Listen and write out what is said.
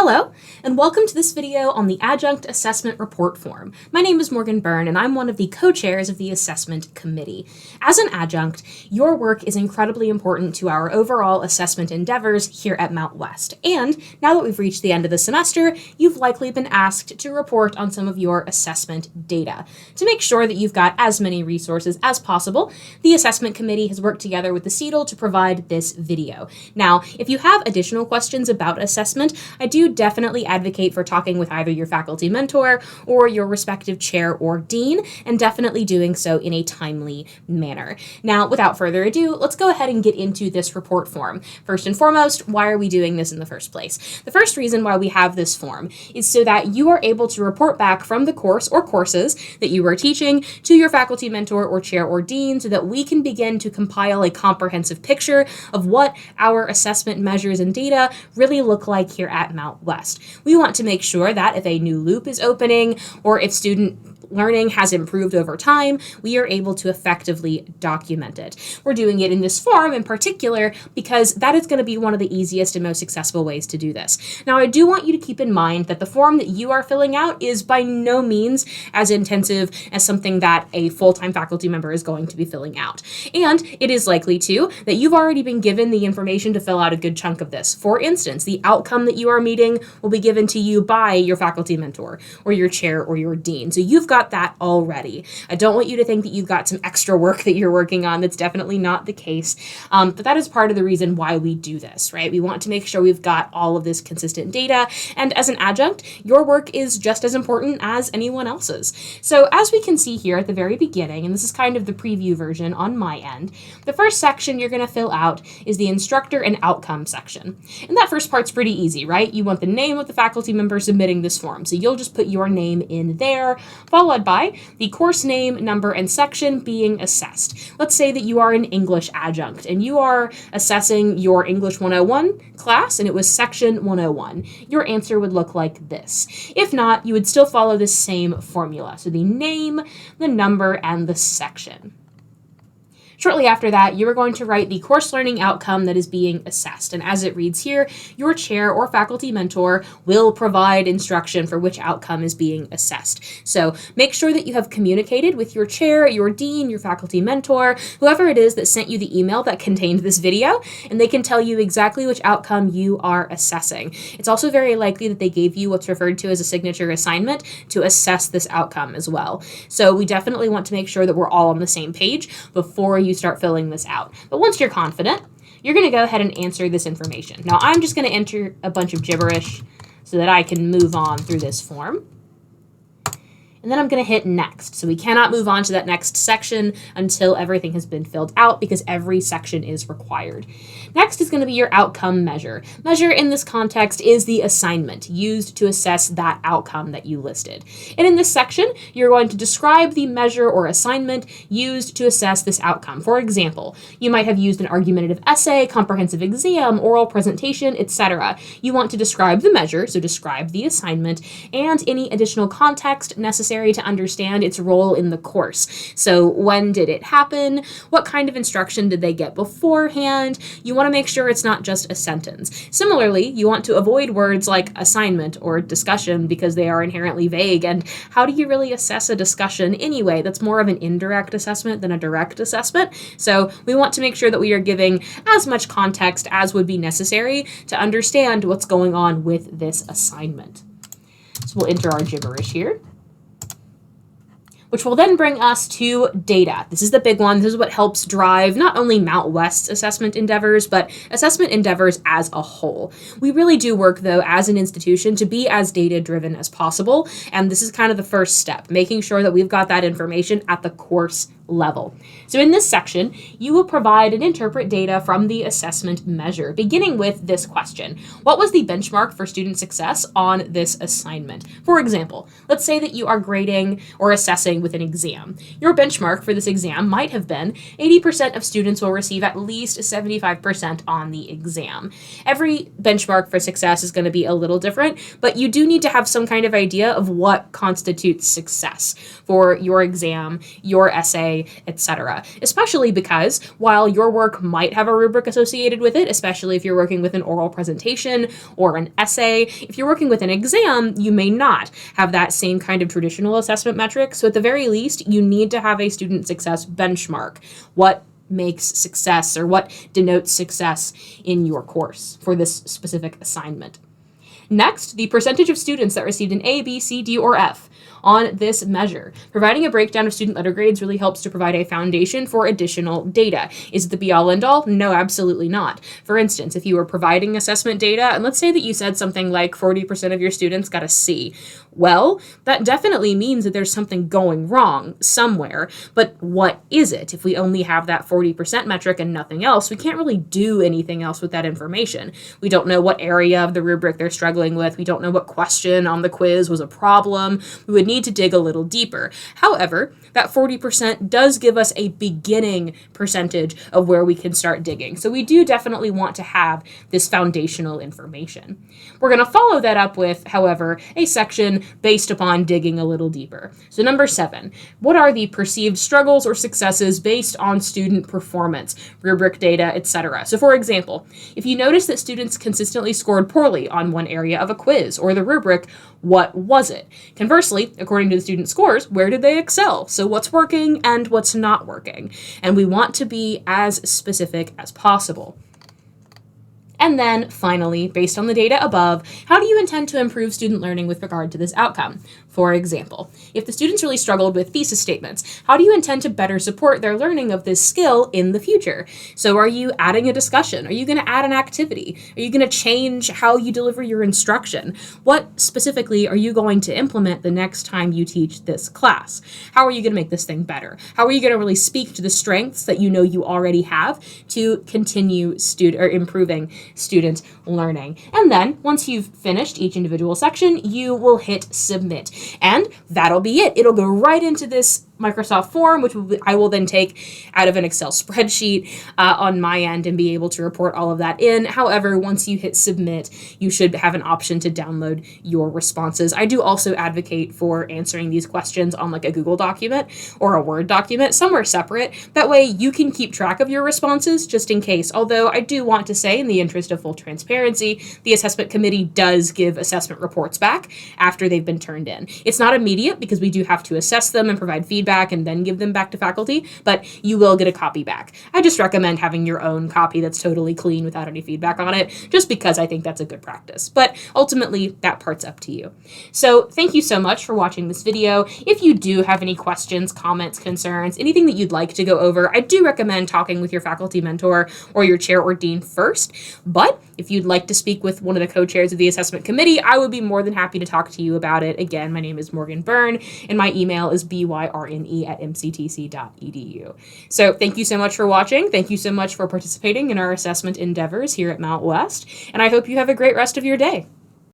Hello, and welcome to this video on the Adjunct Assessment Report Form. My name is Morgan Byrne, and I'm one of the co-chairs of the Assessment Committee. As an adjunct, your work is incredibly important to our overall assessment endeavors here at Mountwest. And now that we've reached the end of the semester, you've likely been asked to report on some of your assessment data. To make sure that you've got as many resources as possible, the Assessment Committee has worked together with the CETL to provide this video. Now, if you have additional questions about assessment, I do definitely advocate for talking with either your faculty mentor or your respective chair or dean, and definitely doing so in a timely manner. Now, without further ado, let's go ahead and get into this report form. First and foremost, why are we doing this in the first place? The first reason why we have this form is so that you are able to report back from the course or courses that you are teaching to your faculty mentor or chair or dean so that we can begin to compile a comprehensive picture of what our assessment measures and data really look like here at Mountwest. We want to make sure that if a new loop is opening or if student learning has improved over time, we are able to effectively document it. We're doing it in this form in particular because that is going to be one of the easiest and most accessible ways to do this. Now, I do want you to keep in mind that the form that you are filling out is by no means as intensive as something that a full-time faculty member is going to be filling out. And it is likely, too, that you've already been given the information to fill out a good chunk of this. For instance, the outcome that you are meeting will be given to you by your faculty mentor or your chair or your dean. So you've got that already. I don't want you to think that you've got some extra work that you're working on. That's definitely not the case. But that is part of the reason why we do this, right? We want to make sure we've got all of this consistent data. And as an adjunct, your work is just as important as anyone else's. So as we can see here at the very beginning, and this is kind of the preview version on my end, the first section you're going to fill out is the instructor and outcome section. And that first part's pretty easy, right? You want the name of the faculty member submitting this form. So you'll just put your name in there, followed by the course name, number, and section being assessed. Let's say that you are an English adjunct and you are assessing your English 101 class and it was section 101. Your answer would look like this. If not, you would still follow the same formula. So the name, the number, and the section. Shortly after that, you are going to write the course learning outcome that is being assessed. And as it reads here, your chair or faculty mentor will provide instruction for which outcome is being assessed. So make sure that you have communicated with your chair, your dean, your faculty mentor, whoever it is that sent you the email that contained this video, and they can tell you exactly which outcome you are assessing. It's also very likely that they gave you what's referred to as a signature assignment to assess this outcome as well. So we definitely want to make sure that we're all on the same page before you start filling this out. But once you're confident, you're going to go ahead and answer this information. Now, I'm just going to enter a bunch of gibberish so that I can move on through this form. And then I'm going to hit next. So we cannot move on to that next section until everything has been filled out because every section is required. Next is going to be your outcome measure. Measure in this context is the assignment used to assess that outcome that you listed. And in this section, you're going to describe the measure or assignment used to assess this outcome. For example, you might have used an argumentative essay, comprehensive exam, oral presentation, etc. You want to describe the measure, so describe the assignment, and any additional context necessary to understand its role in the course. So when did it happen? What kind of instruction did they get beforehand? You want to make sure it's not just a sentence. Similarly, you want to avoid words like assignment or discussion because they are inherently vague. And how do you really assess a discussion anyway? That's more of an indirect assessment than a direct assessment. So we want to make sure that we are giving as much context as would be necessary to understand what's going on with this assignment. So we'll enter our gibberish here, which will then bring us to data. This is the big one. This is what helps drive not only Mountwest's assessment endeavors, but assessment endeavors as a whole. We really do work, though, as an institution to be as data-driven as possible, and this is kind of the first step, making sure that we've got that information at the course level. So in this section, you will provide and interpret data from the assessment measure, beginning with this question. What was the benchmark for student success on this assignment? For example, let's say that you are grading or assessing with an exam. Your benchmark for this exam might have been 80% of students will receive at least 75% on the exam. Every benchmark for success is going to be a little different, but you do need to have some kind of idea of what constitutes success for your exam, your essay, essay, etc. Especially because while your work might have a rubric associated with it, especially if you're working with an oral presentation or an essay, if you're working with an exam, you may not have that same kind of traditional assessment metric. So at the very least, you need to have a student success benchmark. What makes success or what denotes success in your course for this specific assignment. Next, the percentage of students that received an A, B, C, D, or F on this measure. Providing a breakdown of student letter grades really helps to provide a foundation for additional data. Is it the be-all end-all? No, absolutely not. For instance, if you were providing assessment data, and let's say that you said something like 40% of your students got a C, well, that definitely means that there's something going wrong somewhere. But what is it? If we only have that 40% metric and nothing else, we can't really do anything else with that information. We don't know what area of the rubric they're struggling with. We don't know what question on the quiz was a problem. We would need to dig a little deeper. However, that 40% does give us a beginning percentage of where we can start digging. So we do definitely want to have this foundational information. We're going to follow that up with, however, a section based upon digging a little deeper. So number 7, what are the perceived struggles or successes based on student performance, rubric data, etc.? So for example, if you notice that students consistently scored poorly on one area of a quiz or the rubric, what was it? Conversely, according to the student scores, where did they excel? So what's working and what's not working? And we want to be as specific as possible. And then finally, based on the data above, how do you intend to improve student learning with regard to this outcome? For example, if the students really struggled with thesis statements, how do you intend to better support their learning of this skill in the future? So are you adding a discussion? Are you going to add an activity? Are you going to change how you deliver your instruction? What specifically are you going to implement the next time you teach this class? How are you going to make this thing better? How are you going to really speak to the strengths that you know you already have to continue improving student learning? And then once you've finished each individual section, you will hit submit. And that'll be it. It'll go right into this Microsoft form, which I will then take out of an Excel spreadsheet on my end and be able to report all of that in. However, once you hit submit, you should have an option to download your responses. I do also advocate for answering these questions on like a Google document or a Word document, somewhere separate. That way you can keep track of your responses just in case. Although I do want to say, in the interest of full transparency, the assessment committee does give assessment reports back after they've been turned in. It's not immediate because we do have to assess them and provide feedback and then give them back to faculty, but you will get a copy back. I just recommend having your own copy that's totally clean without any feedback on it, just because I think that's a good practice. But ultimately, that part's up to you. So thank you so much for watching this video. If you do have any questions, comments, concerns, anything that you'd like to go over, I do recommend talking with your faculty mentor or your chair or dean first. But if you'd like to speak with one of the co-chairs of the assessment committee, I would be more than happy to talk to you about it. Again, my name is Morgan Byrne, and my email is byrne@mctc.edu. So thank you so much for watching. Thank you so much for participating in our assessment endeavors here at Mountwest, and I hope you have a great rest of your day.